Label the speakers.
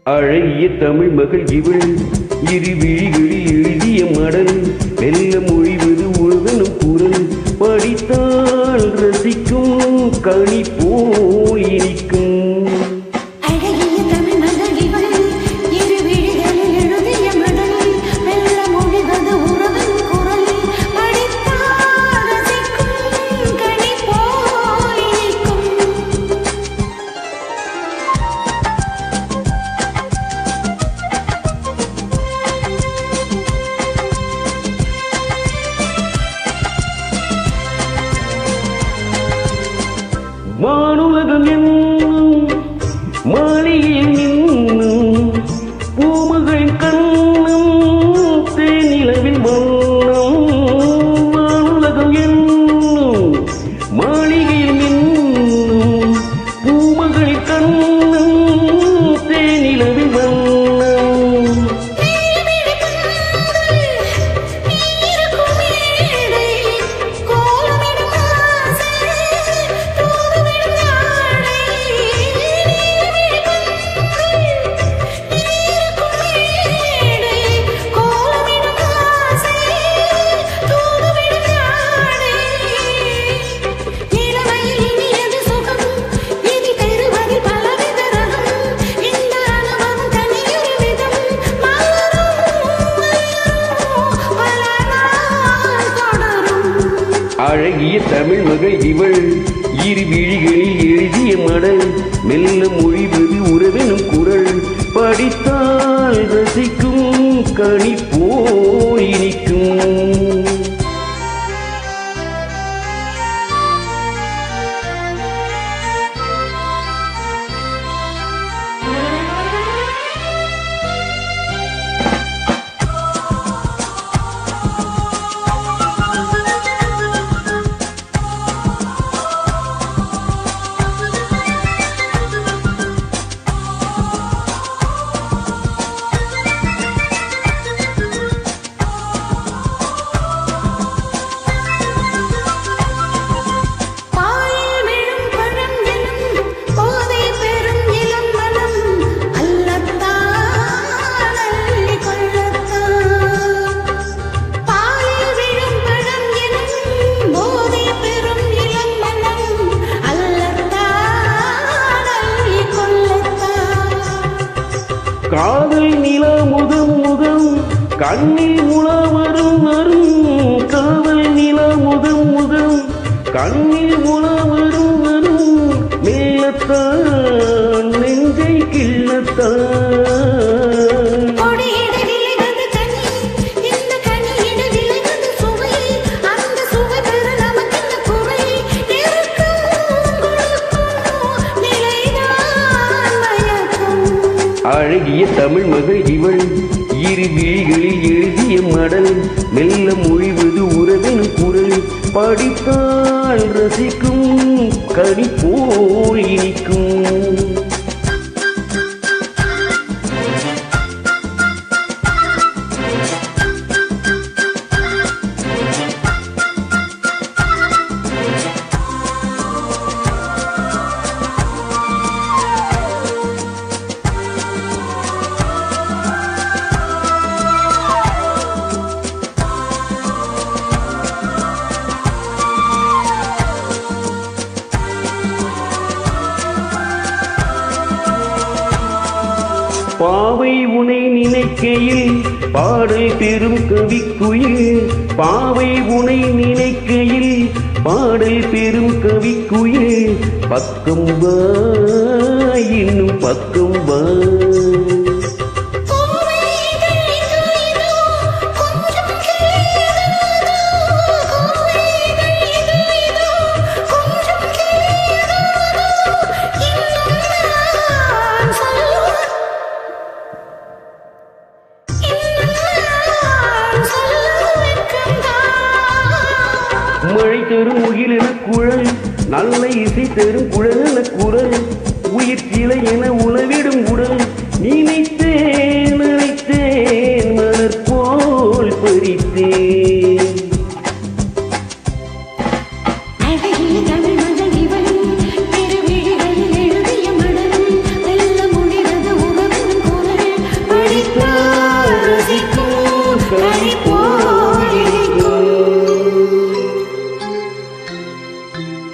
Speaker 1: அழகிய தமிழ் மகள் இவள் இரு விழிகளில் எழுதிய மடல் மெல்ல மொழிவது உலகனும் குரல் படித்தால் ரசிக்கும் கனி போல் இனிக்கும். வானுலகம் என்னும் மாளிகையில் நின்னும் பூமகளின் கண்ணும் தேனிலவின் வண்ணம். வானுலகம் என்னும் மாளிகையில் நின்னும் பூமகளின் கண்ணும் தேனிலவின் வண்ணம். அழகிய தமிழ் மகள் இவள் இரு விழிகளில் எழுதிய மடல் மெல்ல மொழிவது உறவெனும் குரல் படித்தால் ரசிக்கும் கனி போல் இனிக்கும். காதல் நிலா முதம் முதம் கண்ணில் முலா வரும் வரும். காதல் நிலா முதம் முதம் கண்ணில் முலா வரும் வரும். மேலத்தான் நெஞ்சை கிள்ளத்தான். அழகிய தமிழ் மகள் இவள் இரு விழிகளில் எழுதிய மடல் மெல்ல மொழிவது உறவெனும் குரல் படித்தால் ரசிக்கும் கனி போல் இனிக்கும். பாவை உனை நினைக்கையில் பாடல் பெரும் கவிக்குயில். பாவை உனை நினைக்கையில் பாடல் பெரும் கவிக்குயில். பக்கம் வா இன்னும் பக்கம் வா. மழை தரும் முகில் என குழல் நல்ல இசை தரும் குழல் என குரல் உயிர் கிளை என உளவிடும் உடல் நீ